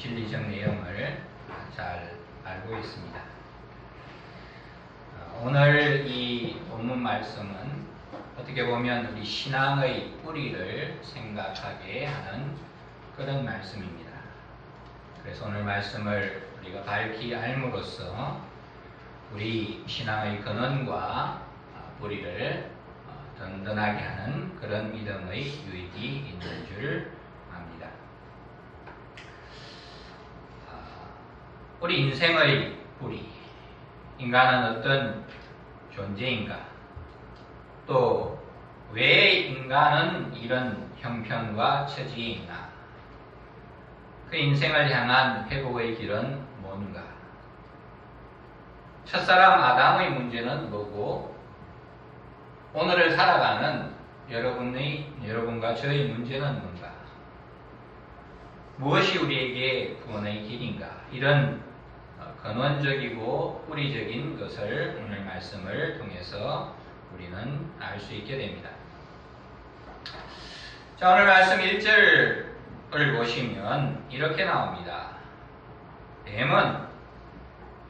진리적 내용을 잘 알고 있습니다. 오늘 이 본문 말씀은 어떻게 보면 우리 신앙의 뿌리를 생각하게 하는 그런 말씀입니다. 그래서 오늘 말씀을 우리가 밝히 알므로써 우리 신앙의 근원과 뿌리를 든든하게 하는 그런 믿음의 유익이 있는 줄 압니다. 우리 인생의 뿌리, 인간은 어떤 존재인가? 또 왜 인간은 이런 형편과 처지에 있나? 그 인생을 향한 회복의 길은 뭔가? 첫사람 아담의 문제는 뭐고, 오늘을 살아가는 여러분과 저의 문제는 뭔가? 무엇이 우리에게 구원의 길인가? 이런 근원적이고 뿌리적인 것을 오늘 말씀을 통해서 우리는 알 수 있게 됩니다. 자, 오늘 말씀 1절을 보시면 이렇게 나옵니다. 뱀은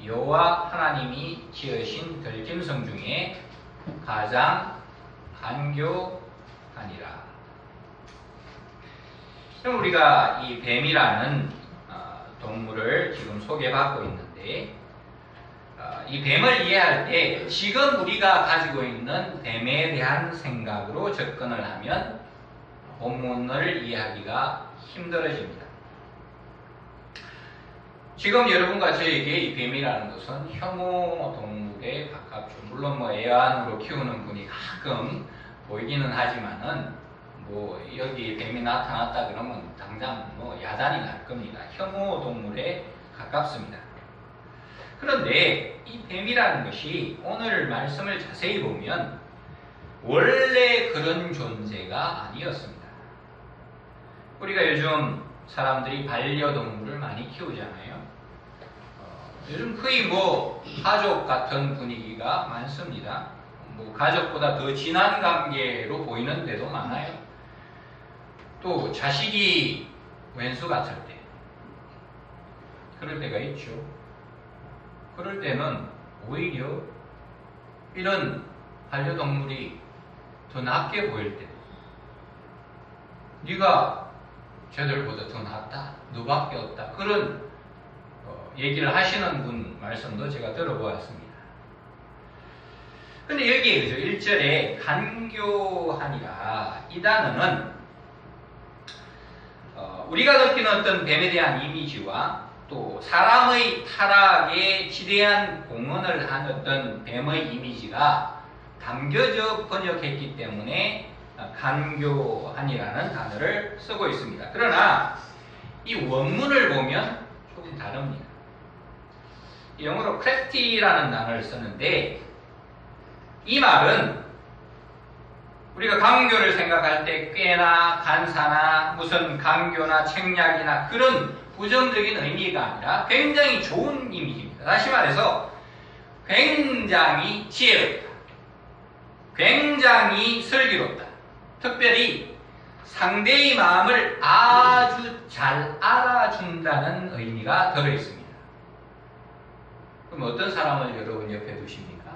여호와 하나님이 지으신 들짐승 중에 가장 간교하니라. 그럼 우리가 이 뱀이라는 동물을 지금 소개받고 있는데, 이 뱀을 이해할 때 지금 우리가 가지고 있는 뱀에 대한 생각으로 접근을 하면 본문을 이해하기가 힘들어집니다. 지금 여러분과 저에게 이 뱀이라는 것은 혐오 동물에 가깝죠. 물론 애완으로 키우는 분이 가끔 보이기는 하지만은 여기 뱀이 나타났다 그러면 당장 야단이 날 겁니다. 혐오 동물에 가깝습니다. 그런데 이 뱀이라는 것이 오늘 말씀을 자세히 보면 원래 그런 존재가 아니었습니다. 우리가 요즘 사람들이 반려동물을 많이 키우잖아요. 요즘 거의 가족 같은 분위기가 많습니다. 가족보다 더 진한 관계로 보이는 데도 많아요. 또 자식이 왼수 같을 때, 그럴 때가 있죠. 그럴 때는 오히려 이런 반려동물이 더 낫게 보일 때, 네가 쟤들보다 더 낫다, 너밖에 없다, 그런 얘기를 하시는 분 말씀도 제가 들어보았습니다. 근데 여기에 그죠, 1절에 간교하니라, 이 단어는 우리가 느끼는 어떤 뱀에 대한 이미지와 또 사람의 타락에 지대한 공헌을 한 어떤 뱀의 이미지가 담겨져 번역했기 때문에 간교하니라는 단어를 쓰고 있습니다. 그러나 이 원문을 보면 조금 다릅니다. 영어로 crafty라는 단어를 쓰는데, 이 말은 우리가 강교를 생각할 때 꾀나 간사나 무슨 강교나 책략이나 그런 부정적인 의미가 아니라 굉장히 좋은 이미지입니다. 다시 말해서 굉장히 지혜롭다, 굉장히 슬기롭다, 특별히 상대의 마음을 아주 잘 알아준다는 의미가 들어있습니다. 그럼 어떤 사람을 여러분 옆에 두십니까?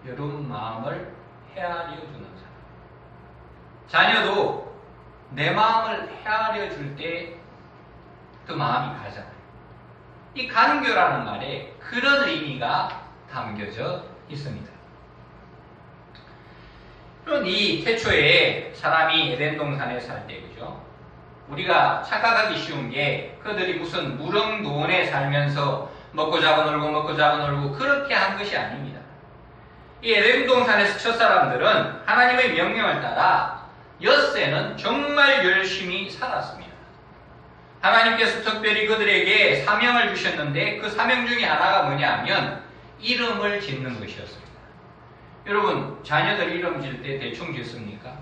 여러분 마음을 헤아려 주는 사람. 자녀도 내 마음을 헤아려 줄 때 그 마음이 가잖아요. 이 간교라는 말에 그런 의미가 담겨져 있습니다. 그럼 이 태초에 사람이 에덴 동산에 살 때, 그죠? 우리가 착각하기 쉬운 게 그들이 무슨 무릉도원에 살면서 먹고 자고 놀고 그렇게 한 것이 아닙니다. 이 에덴 동산에서 첫 사람들은 하나님의 명령을 따라 엿새는 정말 열심히 살았습니다. 하나님께서 특별히 그들에게 사명을 주셨는데 그 사명 중에 하나가 뭐냐 하면 이름을 짓는 것이었습니다. 여러분, 자녀들 이름 지을 때 대충 짓습니까?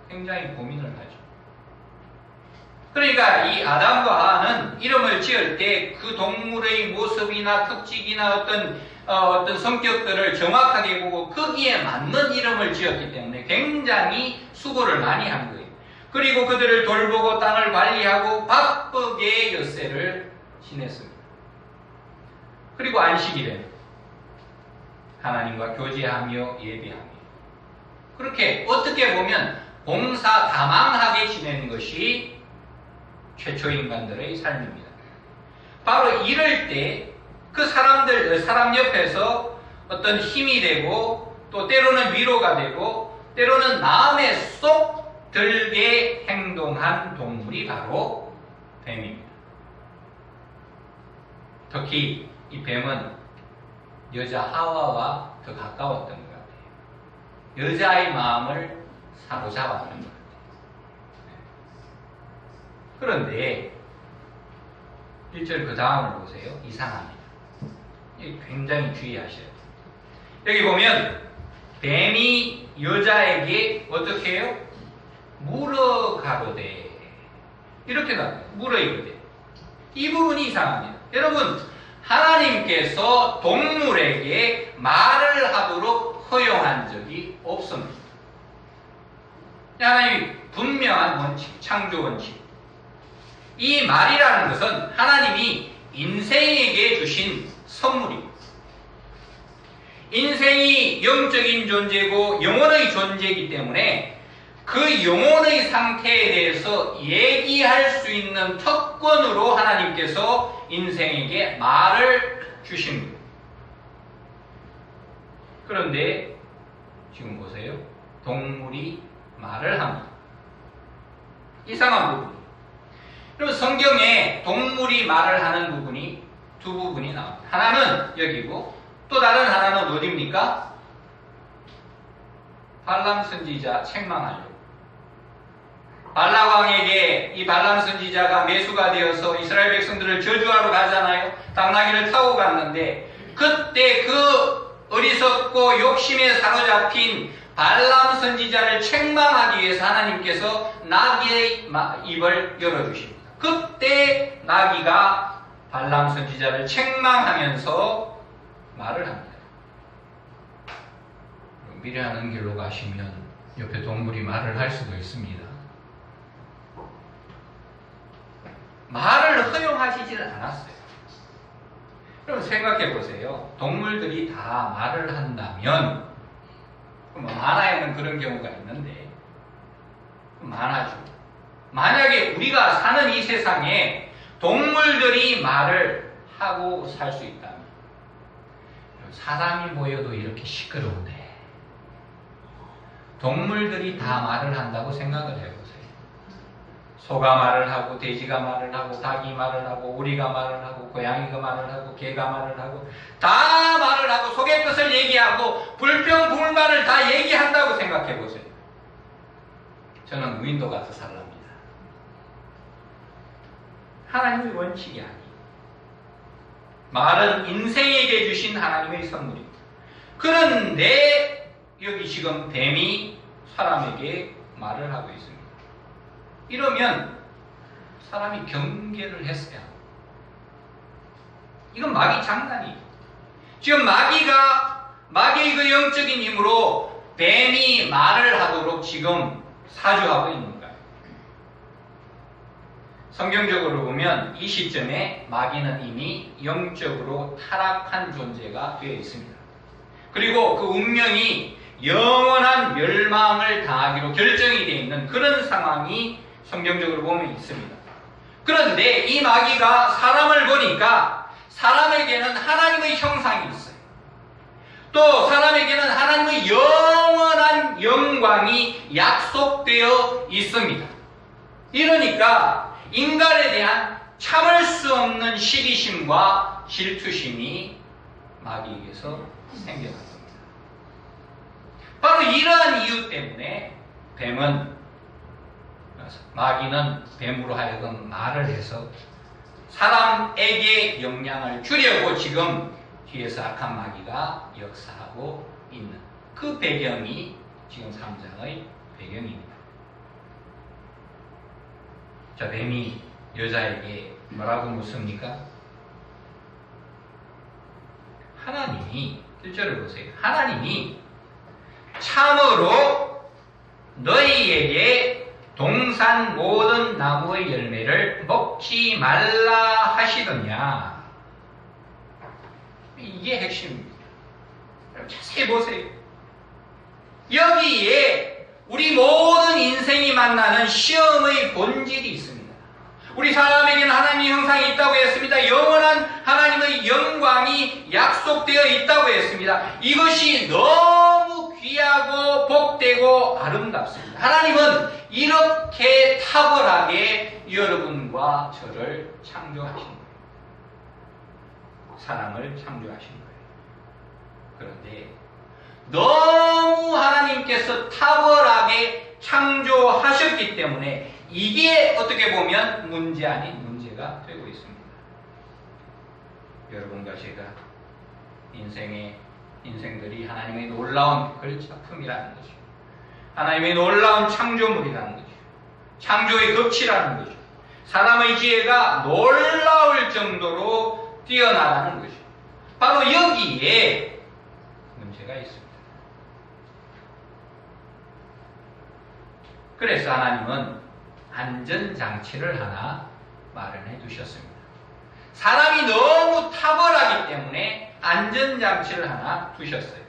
굉장히 고민을 하죠. 그러니까 이 아담과 하와는 이름을 지을 때 그 동물의 모습이나 특징이나 어떤 성격들을 정확하게 보고 거기에 맞는 이름을 지었기 때문에 굉장히 수고를 많이 한 거예요. 그리고 그들을 돌보고 땅을 관리하고 바쁘게 엿새를 지냈습니다. 그리고 안식일에 하나님과 교제하며 예배하며 그렇게 어떻게 보면 공사다망하게 지내는 것이 최초 인간들의 삶입니다. 바로 이럴 때 그 사람 옆에서 어떤 힘이 되고 또 때로는 위로가 되고 때로는 마음에 쏙 들게 행동한 동물이 바로 뱀입니다. 특히 이 뱀은 여자 하와와 더 가까웠던 것 같아요. 여자의 마음을 사로잡았던 것 같아요. 그런데 1절 그 다음을 보세요. 이상합니다. 굉장히 주의하셔야 돼요. 여기 보면 뱀이 여자에게 어떻게 해요? 물어가로되 이렇게 나와요. 물어이거든. 이 부분이 이상합니다. 여러분, 하나님께서 동물에게 말을 하도록 허용한 적이 없습니다. 하나님이 분명한 원칙, 창조 원칙. 이 말이라는 것은 하나님이 인생에게 주신 선물입니다. 인생이 영적인 존재고 영혼의 존재이기 때문에 그 영혼의 상태에 대해서 얘기할 수 있는 특권으로 하나님께서 인생에게 말을 주신 거예요. 그런데 지금 보세요. 동물이 말을 합니다. 이상한 부분이에요. 그럼 성경에 동물이 말을 하는 부분이 두 부분이 나옵니다. 하나는 여기고 또 다른 하나는 어디입니까? 발람 선지자 책망하려고. 발라왕에게 이 발람 선지자가 매수가 되어서 이스라엘 백성들을 저주하러 가잖아요. 당나귀를 타고 갔는데 그때 그 어리석고 욕심에 사로잡힌 발람 선지자를 책망하기 위해서 하나님께서 나귀의 입을 열어주십니다. 그때 나귀가 발람 선지자를 책망하면서 말을 합니다. 미련한 길로 가시면 옆에 동물이 말을 할 수도 있습니다. 말을 허용하시지는 않았어요. 그럼 생각해 보세요. 동물들이 다 말을 한다면 만화에는 그런 경우가 있는데 만화죠. 만약에 우리가 사는 이 세상에 동물들이 말을 하고 살 수 있다면 사람이 모여도 이렇게 시끄러운데 동물들이 다 말을 한다고 생각을 해보세요. 소가 말을 하고 돼지가 말을 하고 닭이 말을 하고 오리가 말을 하고 고양이가 말을 하고 개가 말을 하고 다 말을 하고 속의 뜻을 얘기하고 불평불만을 다 얘기한다고 생각해보세요. 저는 무인도 가서 살랍니다. 하나님의 원칙이 아니에요. 말은 인생에게 주신 하나님의 선물입니다. 그런데 여기 지금 뱀이 사람에게 말을 하고 있습니다. 이러면 사람이 경계를 했어야 합니다. 이건 마귀 장난이에요. 지금 마귀의 그 영적인 힘으로 뱀이 말을 하도록 지금 사주하고 있는 거예요. 성경적으로 보면 이 시점에 마귀는 이미 영적으로 타락한 존재가 되어 있습니다. 그리고 그 운명이 영원한 멸망을 당하기로 결정이 되어 있는 그런 상황이 성경적으로 보면 있습니다. 그런데 이 마귀가 사람을 보니까 사람에게는 하나님의 형상이 있어요. 또 사람에게는 하나님의 영원한 영광이 약속되어 있습니다. 이러니까 인간에 대한 참을 수 없는 시기심과 질투심이 마귀에게서 생겨난 겁니다. 바로 이러한 이유 때문에 마귀는 뱀으로 하여금 말을 해서 사람에게 영향을 주려고 지금 뒤에서 악한 마귀가 역사하고 있는 그 배경이 지금 3장의 배경입니다. 자, 뱀이 여자에게 뭐라고 묻습니까? 하나님이 1절을 보세요. 하나님이 참으로 너희에게 동산 모든 나무의 열매를 먹지 말라 하시더냐. 이게 핵심입니다. 자세히 보세요. 여기에 우리 모든 인생이 만나는 시험의 본질이 있습니다. 우리 사람에게는 하나님의 형상이 있다고 했습니다. 영원한 하나님의 영광이 약속되어 있다고 했습니다. 이것이 너무 귀하고 복되고 아름답습니다. 하나님은 이렇게 탁월하게 여러분과 저를 창조하신 거예요. 사람을 창조하신 거예요. 그런데 너무 하나님께서 탁월하게 창조하셨기 때문에 이게 어떻게 보면 문제 아닌 문제가 되고 있습니다. 여러분과 제가 인생들이 하나님의 놀라운 작품이라는 거죠. 하나님의 놀라운 창조물이라는 거죠. 창조의 덕치라는 거죠. 사람의 지혜가 놀라울 정도로 뛰어나다는 거죠. 바로 여기에 문제가 있습니다. 그래서 하나님은 안전장치를 하나 마련해 두셨습니다. 사람이 너무 탁월하기 때문에 안전장치를 하나 두셨어요.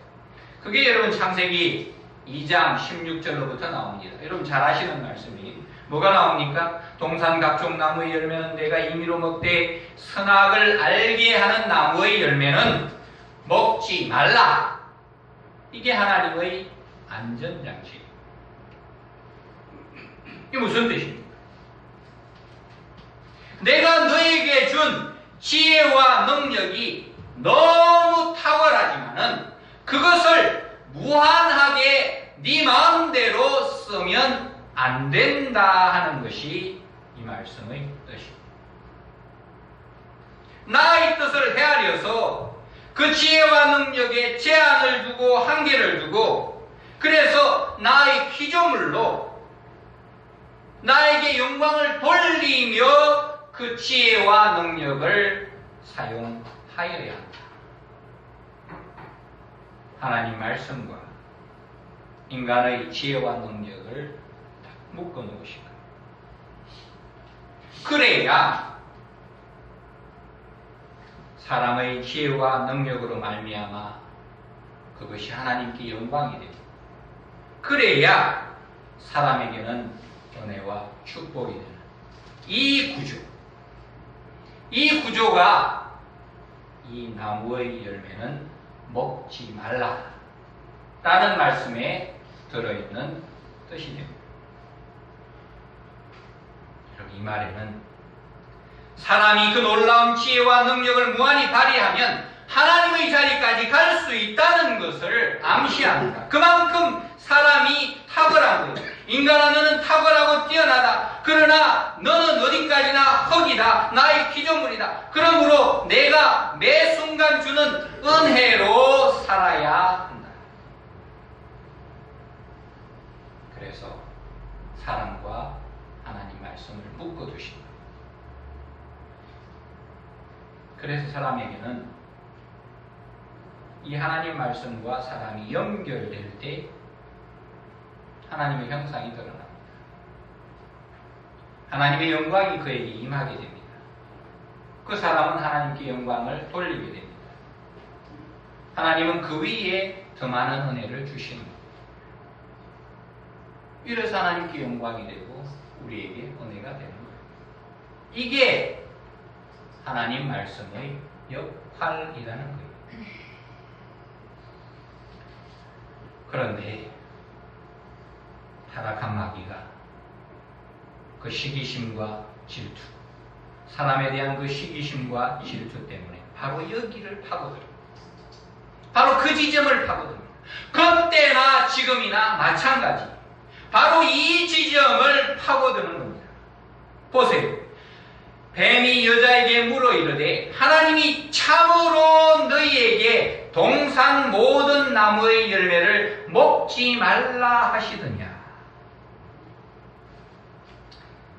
그게 여러분 창세기 2장 16절로부터 나옵니다. 여러분 잘 아시는 말씀이 뭐가 나옵니까? 동산 각종 나무의 열매는 내가 임의로 먹되 선악을 알게 하는 나무의 열매는 먹지 말라. 이게 하나님의 안전장치. 이게 무슨 뜻입니까? 내가 너에게 준 지혜와 능력이 너무 탁월하지만은 그것을 무한하게 네 마음대로 쓰면 안 된다 하는 것이 이 말씀의 뜻입니다. 나의 뜻을 헤아려서 그 지혜와 능력에 제한을 두고 한계를 두고 그래서 나의 피조물로 나에게 영광을 돌리며 그 지혜와 능력을 사용하여야 한다. 하나님 말씀과 인간의 지혜와 능력을 묶어 놓으신 거예요. 그래야 사람의 지혜와 능력으로 말미암아 그것이 하나님께 영광이 됩니다. 그래야 사람에게는 은혜와 축복이 되는 이 구조가 이 나무의 열매는 먹지 말라 라는 말씀에 들어있는 뜻이 됩니다. 여러분, 이 말에는 사람이 그 놀라운 지혜와 능력을 무한히 발휘하면 하나님의 자리까지 갈 수 있다는 것을 암시합니다. 그만큼 사람이 탁월한 거예요. 인간아, 너는 탁월하고 뛰어나다. 그러나 너는 어디까지나 흙이다. 나의 피조물이다. 그러므로 내가 매 순간 주는 은혜로 살아야 한다. 그래서 사람과 하나님 말씀을 묶어두신다. 그래서 사람에게는 이 하나님 말씀과 사람이 연결될 때 하나님의 형상이 드러납니다. 하나님의 영광이 그에게 임하게 됩니다. 그 사람은 하나님께 영광을 돌리게 됩니다. 하나님은 그 위에 더 많은 은혜를 주시는 겁니다. 이래서 하나님께 영광이 되고 우리에게 은혜가 되는 거예요. 이게 하나님 말씀의 역할이라는 거예요. 그런데 타락한 마귀가 그 시기심과 질투, 사람에 대한 그 시기심과 질투 때문에 바로 여기를 파고들어요. 바로 그 지점을 파고듭니다. 그때나 지금이나 마찬가지. 바로 이 지점을 파고드는 겁니다. 보세요. 뱀이 여자에게 물어 이르되 하나님이 참으로 너희에게 동산 모든 나무의 열매를 먹지 말라 하시더냐.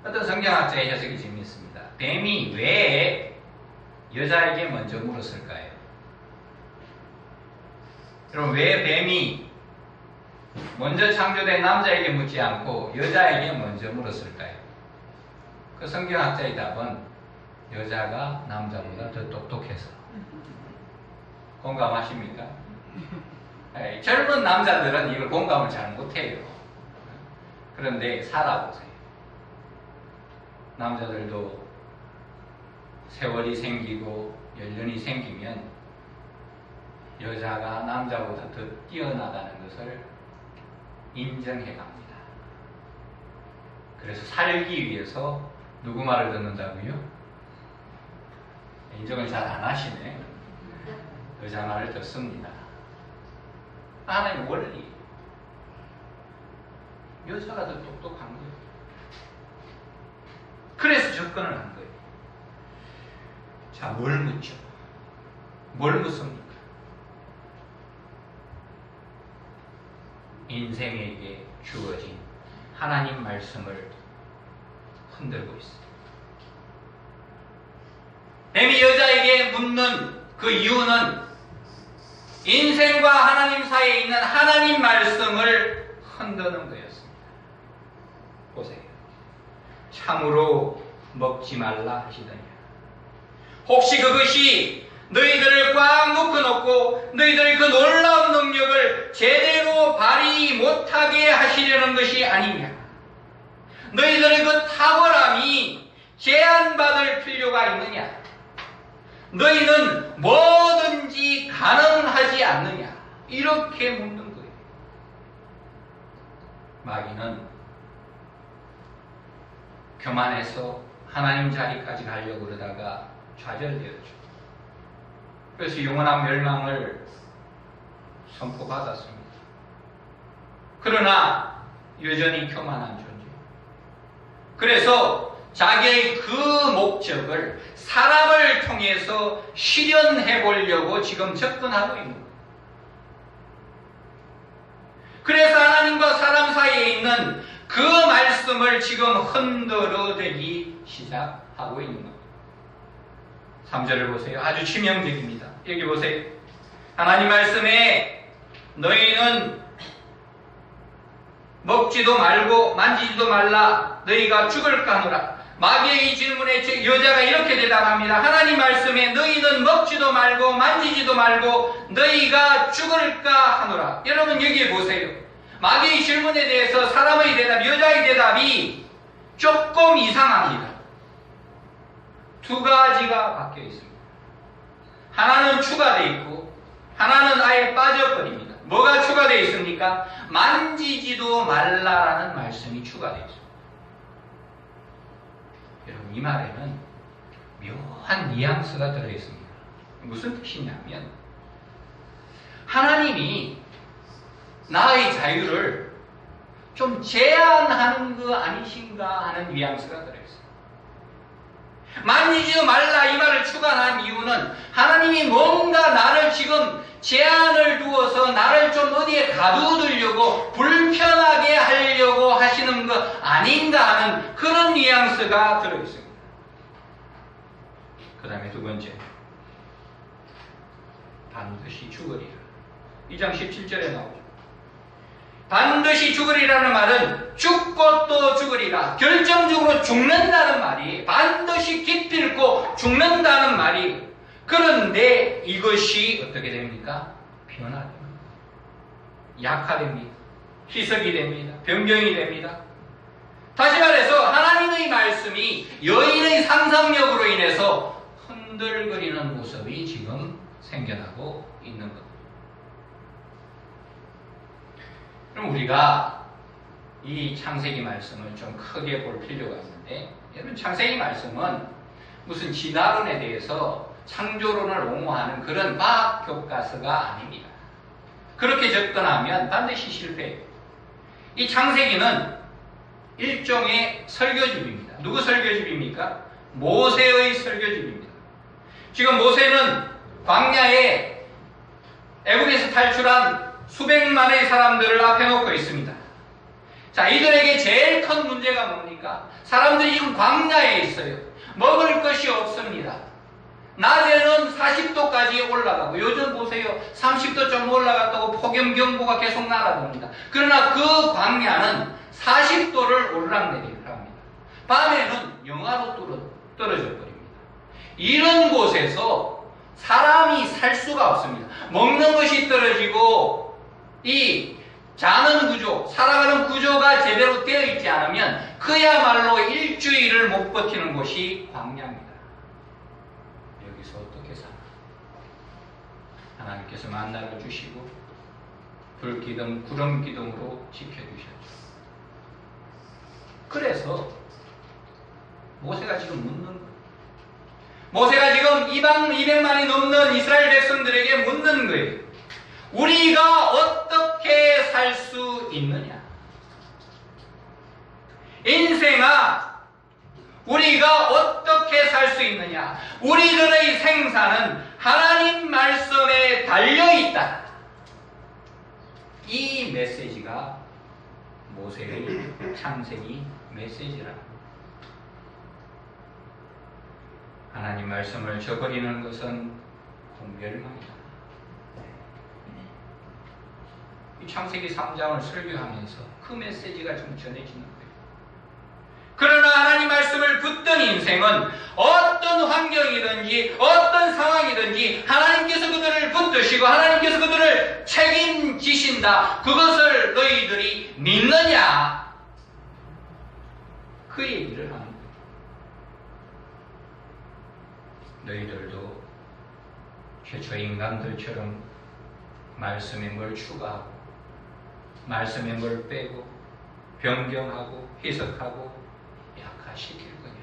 어떤 성경학자의 해석이 재미있습니다. 뱀이 왜 여자에게 먼저 물었을까요? 여러분, 왜 뱀이 먼저 창조된 남자에게 묻지 않고 여자에게 먼저 물었을까요? 그 성경학자의 답은 여자가 남자보다 더 똑똑해서. 공감하십니까? 젊은 남자들은 이걸 공감을 잘 못해요. 그런데 살아보세요. 남자들도 세월이 생기고 연륜이 생기면 여자가 남자보다 더 뛰어나다는 것을 인정해 갑니다. 그래서 살기 위해서 누구 말을 듣는다고요? 인정을 잘 안 하시네. 여자 말을 듣습니다. 하나의 원리. 여자가 더 똑똑한 거예요. 그래서 접근을 한 거예요. 자, 뭘 묻죠? 뭘 묻습니까? 인생에게 주어진 하나님 말씀을 흔들고 있어요. 뱀이 여자에게 묻는 그 이유는 인생과 하나님 사이에 있는 하나님 말씀을 흔드는 거였습니다. 보세요. 참으로 먹지 말라 하시더니 혹시 그것이 너희들을 꽉 묶어놓고 너희들의 그 놀라운 능력을 제대로 발휘 못하게 하시려는 것이 아니냐. 너희들의 그 탁월함이 제한받을 필요가 있느냐. 너희는 뭐든지 가능하지 않느냐. 이렇게 묻는 거예요. 마귀는 교만해서 하나님 자리까지 가려고 그러다가 좌절되었죠. 그래서 영원한 멸망을 선포받았습니다. 그러나 여전히 교만한 존재. 그래서 자기의 그 목적을 사람을 통해서 실현해 보려고 지금 접근하고 있는 거예요. 그래서 하나님과 사람 사이에 있는 그 말씀을 지금 흔들어대기 시작하고 있는 거예요. 3절을 보세요. 아주 치명적입니다. 여기 보세요. 하나님 말씀에 너희는 먹지도 말고 만지지도 말라. 너희가 죽을까 하노라. 마귀의 이 질문에 여자가 이렇게 대답합니다. 하나님 말씀에 너희는 먹지도 말고 만지지도 말고 너희가 죽을까 하노라. 여러분 여기에 보세요. 마귀의 질문에 대해서 사람의 대답, 여자의 대답이 조금 이상합니다. 두 가지가 바뀌어 있습니다. 하나는 추가되어 있고 하나는 아예 빠져버립니다. 뭐가 추가되어 있습니까? 만지지도 말라라는 말씀이 추가되어 있습니다. 여러분 이 말에는 묘한 뉘앙스가 들어있습니다. 무슨 뜻이냐면 하나님이 나의 자유를 좀 제한하는 거 아니신가 하는 뉘앙스가 들어있습니다. 만지지도 말라 이 말을 추가한 이유는 하나님이 뭔가 나를 지금 제한을 두어서 나를 좀 어디에 가두두려고 불편하게 하려고 하시는 거 아닌가 하는 그런 뉘앙스가 들어있습니다. 그 다음에 두 번째, 반드시 죽으리라. 2장 17절에 나오죠. 반드시 죽으리라는 말은 죽고 또 죽으리라. 결정적으로 죽는다는 말이, 반드시 기필코 죽는다는 말이. 그런데 이것이 어떻게 됩니까? 변화됩니다. 약화됩니다. 희석이 됩니다. 변경이 됩니다. 다시 말해서 하나님의 말씀이 여인의 상상력으로 인해서 흔들거리는 모습이 지금 생겨나고 있는 겁니다. 그럼 우리가 이 창세기 말씀을 좀 크게 볼 필요가 있는데, 여러분 창세기 말씀은 무슨 진화론에 대해서 창조론을 옹호하는 그런 과학 교과서가 아닙니다. 그렇게 접근하면 반드시 실패해요. 이 창세기는 일종의 설교집입니다. 누구 설교집입니까? 모세의 설교집입니다. 지금 모세는 광야에 애굽에서 탈출한 수백만의 사람들을 앞에 놓고 있습니다. 자, 이들에게 제일 큰 문제가 뭡니까? 사람들이 지금 광야에 있어요. 먹을 것이 없습니다. 낮에는 40도까지 올라가고, 요즘 보세요. 30도 좀 올라갔다고 폭염경보가 계속 날아듭니다. 그러나 그 광야는 40도를 오르락내리락 합니다. 밤에는 영하로 떨어져 버립니다. 이런 곳에서 사람이 살 수가 없습니다. 먹는 것이 떨어지고 이 자는 구조, 살아가는 구조가 제대로 되어 있지 않으면 그야말로 일주일을 못 버티는 곳이 광야입니다. 여기서 어떻게 사나? 하나님께서 만나를 주시고 불기둥, 구름기둥으로 지켜주셨죠. 그래서 모세가 지금 묻는 거예요. 모세가 지금 이방 200만이 넘는 이스라엘 백성들에게 묻는 거예요. 우리가 어떻게 살 수 있느냐? 인생아, 우리가 어떻게 살 수 있느냐? 우리들의 생사는 하나님 말씀에 달려있다. 이 메시지가 모세의 창세기 메시지라. 하나님 말씀을 저버리는 것은 공멸망이다. 이 창세기 3장을 설교하면서 그 메시지가 좀 전해지는 거예요. 그러나 하나님 말씀을 붙든 인생은 어떤 환경이든지 어떤 상황이든지 하나님께서 그들을 붙드시고 하나님께서 그들을 책임지신다. 그것을 너희들이 믿느냐? 그 얘기를 하는 거예요. 너희들도 최초 인간들처럼 말씀에 뭘 추가하고 말씀에 뭘 빼고 변경하고 해석하고 약화시킬 거냐?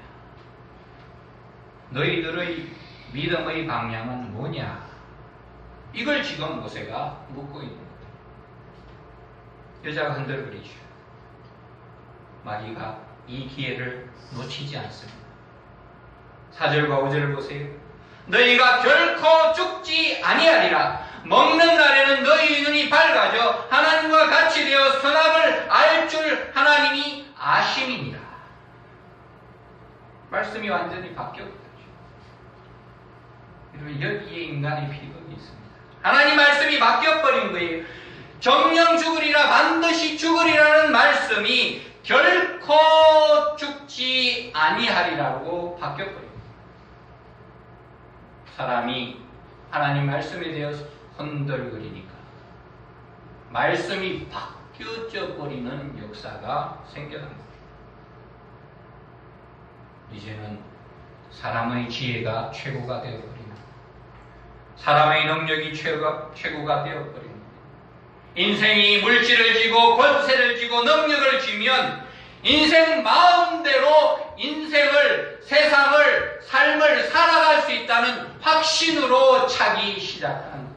너희들의 믿음의 방향은 뭐냐? 이걸 지금 모세가 묻고 있는 거예요. 여자가 흔들거리죠. 마리가 이 기회를 놓치지 않습니다. 4절과 5절을 보세요. 너희가 결코 죽지 아니하리라. 먹는 날에는 너희 눈이 밝아져 하나님과 같이 되어 선악을 알 줄 하나님이 아심이니라. 말씀이 완전히 바뀌었거든요. 여러분, 여기에 인간의 비극이 있습니다. 하나님 말씀이 바뀌어버린 거예요. 정령 죽으리라, 반드시 죽으리라는 말씀이 결코 죽지 아니하리라고 바뀌어버립니다. 사람이 하나님 말씀에 대해서 흔들거리니까 말씀이 바뀌어져 버리는 역사가 생겨납니다. 이제는 사람의 지혜가 최고가 되어버립니다. 사람의 능력이 최고가 되어버립니다. 인생이 물질을 쥐고 권세를 쥐고 능력을 쥐면 인생 마음대로 인생을, 세상을, 삶을 살아갈 수 있다는 확신으로 차기 시작하는 거예요.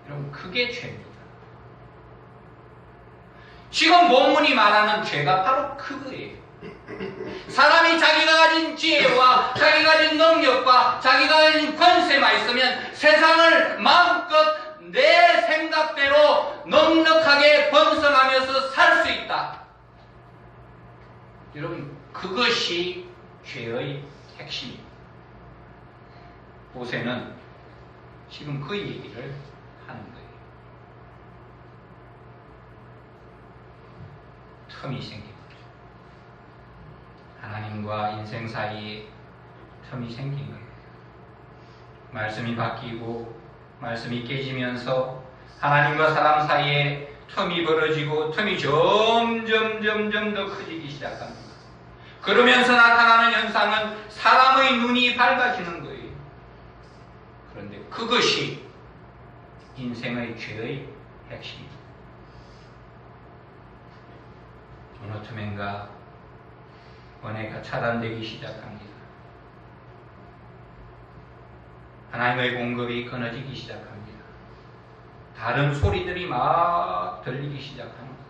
여러분, 그게 죄입니다. 지금 본문이 말하는 죄가 바로 그거예요. 사람이 자기가 가진 지혜와 자기가 가진 능력과 자기가 가진 권세만 있으면 세상을 마음껏 내 생각대로 넉넉하게 번성하면서 살 수 있다. 여러분, 그것이 죄의 핵심입니다. 모세는 지금 그 얘기를 하는 거예요. 틈이 생긴 거죠. 하나님과 인생 사이에 틈이 생긴 거예요. 말씀이 바뀌고 말씀이 깨지면서 하나님과 사람 사이에 틈이 벌어지고 틈이 점점 더 커지기 시작합니다. 그러면서 나타나는 현상은 사람의 눈이 밝아지는 거예요. 그런데 그것이 인생의 죄의 핵심입니다. 어느 틈엔가 은혜가 차단되기 시작합니다. 하나님의 공급이 끊어지기 시작합니다. 다른 소리들이 막 들리기 시작합니다.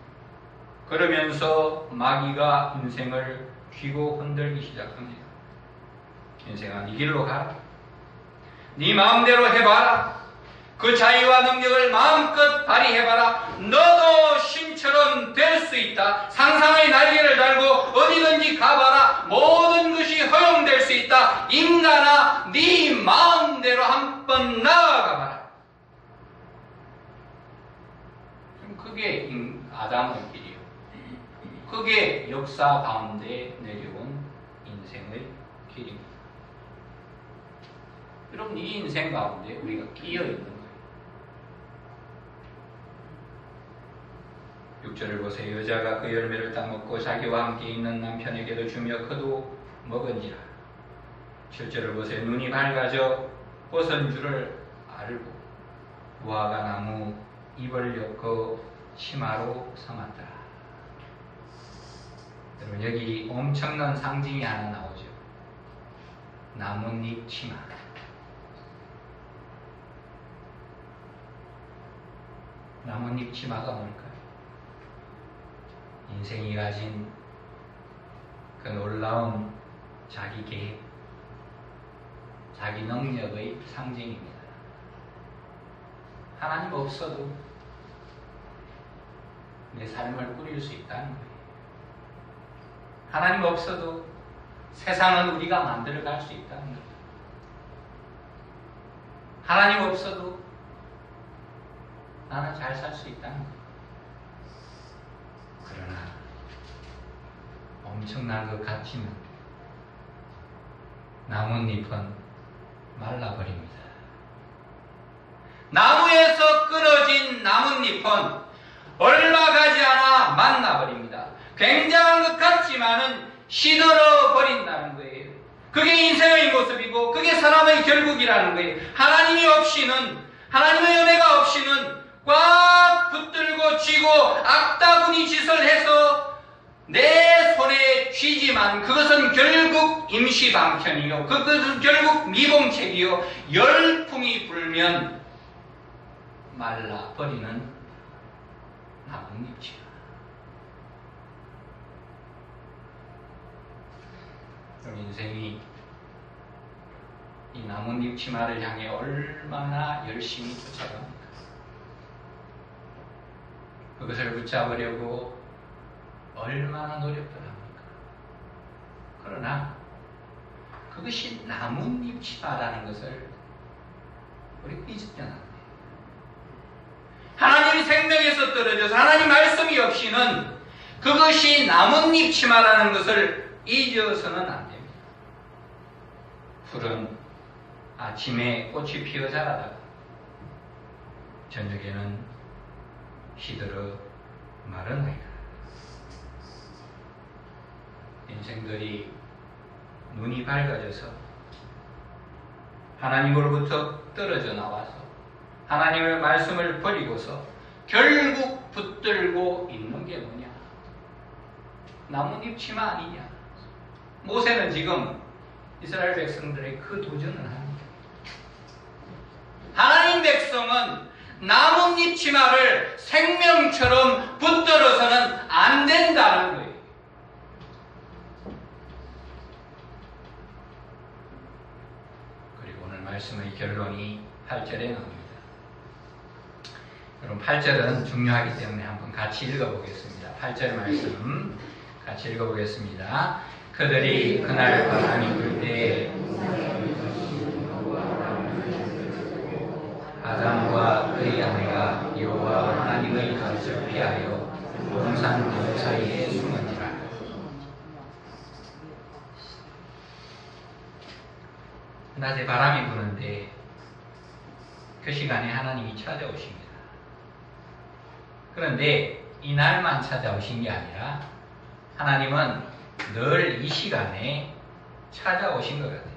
그러면서 마귀가 인생을 쥐고 흔들기 시작합니다. 인생아, 네 길로 가라. 네 마음대로 해봐라. 그 자유와 능력을 마음껏 발휘해봐라. 너도 신처럼 될 수 있다. 상상의 날개를 달고 어디든지 가봐라. 모든 것이 허용될 수 있다. 인간아, 네 마음 길로 한번 나아가 봐라. 그게 아담의 길이요. 그게 역사 가운데 내려온 인생의 길입니다. 여러분, 이 인생 가운데 우리가 끼어 있는 거예요. 6절을 보세요. 여자가 그 열매를 따먹고 자기와 함께 있는 남편에게도 주며 그도 먹은지라. 7절을 보세요. 눈이 밝아져 벗은 줄을 알고 무화과 나무 잎을 엮어 치마로 삼았더라. 여러분, 여기 엄청난 상징이 하나 나오죠. 나뭇잎 치마. 나뭇잎 치마가 뭘까요? 인생이 가진 그 놀라운 자기 계획, 자기 능력의 상징입니다. 하나님 없어도 내 삶을 꾸릴 수 있다는 거예요. 하나님 없어도 세상은 우리가 만들어갈 수 있다는 거예요. 하나님 없어도 나는 잘 살 수 있다는 거예요. 그러나 엄청난 그 가치는 나뭇잎은 말라버립니다. 나무에서 끊어진 나뭇잎은 얼마 가지 않아 만나버립니다. 굉장한 것 같지만은 시들어 버린다는 거예요. 그게 인생의 모습이고 그게 사람의 결국이라는 거예요. 하나님이 없이는, 하나님의 은혜가 없이는 꽉 붙들고 쥐고 악다구니 짓을 해서 내 손에 쥐지만 그것은 결국 임시방편이요, 그것은 결국 미봉책이요, 열풍이 불면 말라버리는 나뭇잎이야. 인생이 이 나뭇잎 치마를 향해 얼마나 열심히 쫓아갑니까? 그것을 붙잡으려고 얼마나 노력을 합니까? 그러나 그것이 나뭇잎 치마라는 것을 우리가 잊으면 안 돼요. 하나님이 생명에서 떨어져서 하나님 말씀이 없이는 그것이 나뭇잎 치마라는 것을 잊어서는 안 됩니다. 풀은 아침에 꽃이 피어 자라다가 저녁에는 시들어 마르나이다. 인생들이 눈이 밝아져서 하나님으로부터 떨어져 나와서 하나님의 말씀을 버리고서 결국 붙들고 있는 게 뭐냐? 나뭇잎 치마 아니냐? 모세는 지금 이스라엘 백성들의 그 도전을 합니다. 하나님 백성은 나뭇잎 치마를 생명처럼 붙들어서는 안 된다는 거예요. 그리고 오늘 말씀의 결론이 8절에 나옵니다. 여러분, 8절은 중요하기 때문에 한번 같이 읽어보겠습니다. 8절 말씀 같이 읽어보겠습니다. 그들이 그날 바람이 불 때 아담과 그의 아내가 여호와 하나님의 곁을 피하여 동산 나무 사이에 숨은지라. 낮에 바람이 부는데 그 시간에 하나님이 찾아오십니다. 그런데 이 날만 찾아오신 게 아니라 하나님은 늘 이 시간에 찾아오신 것 같아요.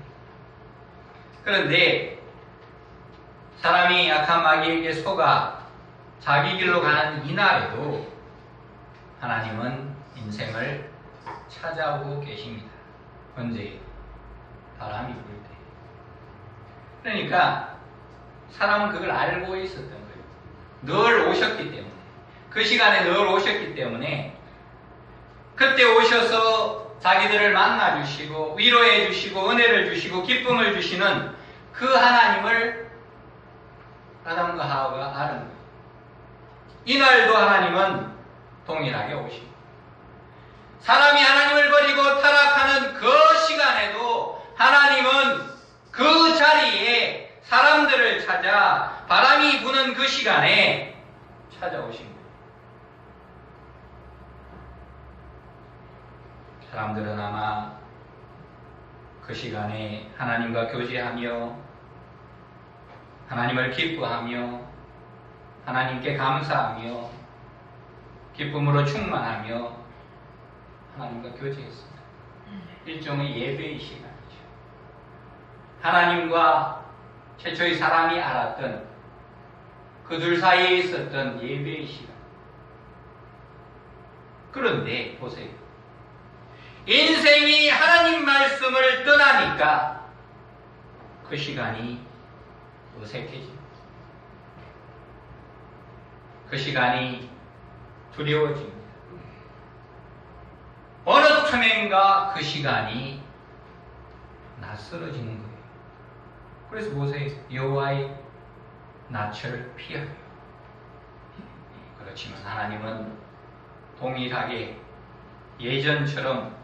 그런데 사람이 악한 마귀에게 속아 자기 길로 가는 이날에도 하나님은 인생을 찾아오고 계십니다. 언제? 바람이 불 때. 그러니까 사람은 그걸 알고 있었던 거예요. 늘 오셨기 때문에. 그 시간에 늘 오셨기 때문에 그때 오셔서 자기들을 만나주시고 위로해 주시고 은혜를 주시고 기쁨을 주시는 그 하나님을 아담과 하와가 아는 거예요. 이날도 하나님은 동일하게 오시고 사람이 하나님을 버리고 타락하는 그 시간에도 하나님은 그 자리에 사람들을 찾아 바람이 부는 그 시간에 찾아오신 거예요. 사람들은 아마 그 시간에 하나님과 교제하며 하나님을 기뻐하며 하나님께 감사하며 기쁨으로 충만하며 하나님과 교제했습니다. 일종의 예배의 시간이죠. 하나님과 최초의 사람이 알았던 그 둘 사이에 있었던 예배의 시간. 그런데 보세요. 인생이 하나님 말씀을 떠나니까 그 시간이 어색해집니다. 그 시간이 두려워집니다. 어느 틈엔가 그 시간이 낯설어지는 거예요. 그래서 보세요. 여호와의 낯을 피하려. 그렇지만 하나님은 동일하게 예전처럼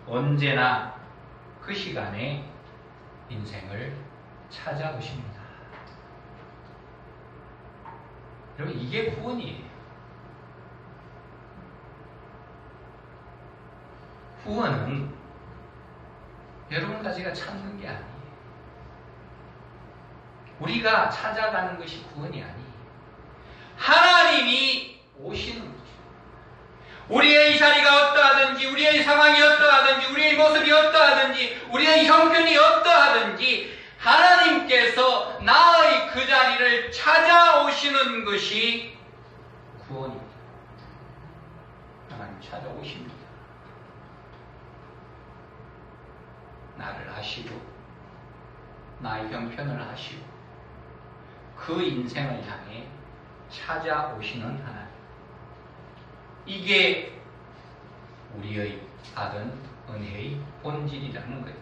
언제나 그 시간에 인생을 찾아오십니다. 여러분, 이게 구원이에요. 구원은 여러분과 제가 찾는 게 아니에요. 우리가 찾아가는 것이 구원이 아니에요. 하나님이 오시는 거죠. 우리의 이 자리가 어떠하든지, 우리의 상황이 어떠하든지, 우리의 모습이 어떠하든지, 우리의 형편이 어떠하든지 하나님께서 나의 그 자리를 찾아오시는 것이 구원입니다. 하나님 찾아오십니다. 나를 아시고 나의 형편을 아시고 그 인생을 향해 찾아오시는 하나님. 이게 우리의 받은 은혜의 본질이라는 거예요.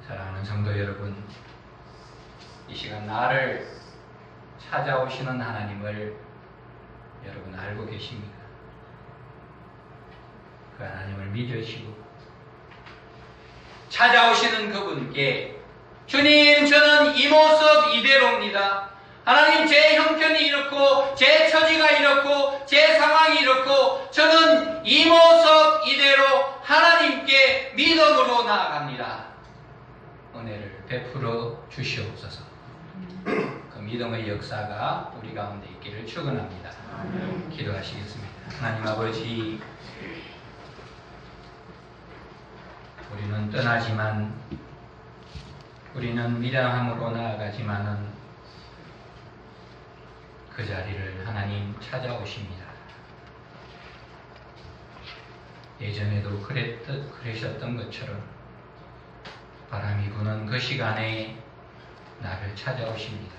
사랑하는 성도 여러분, 이 시간 나를 찾아오시는 하나님을 여러분 알고 계십니까? 그 하나님을 믿으시고 찾아오시는 그분께 주님, 저는 이 모습 이대로입니다. 하나님, 제 형편이 이렇고 제 처지가 이렇고 제 상황이 이렇고 저는 이 모습 이대로 하나님께 믿음으로 나아갑니다. 은혜를 베풀어 주시옵소서. 그 믿음의 역사가 우리 가운데 있기를 축원합니다. 기도하시겠습니다. 하나님 아버지, 우리는 떠나지만, 우리는 미련함으로 나아가지만은 그 자리를 하나님 찾아오십니다. 예전에도 그러셨던 것처럼 바람이 부는 그 시간에 나를 찾아오십니다.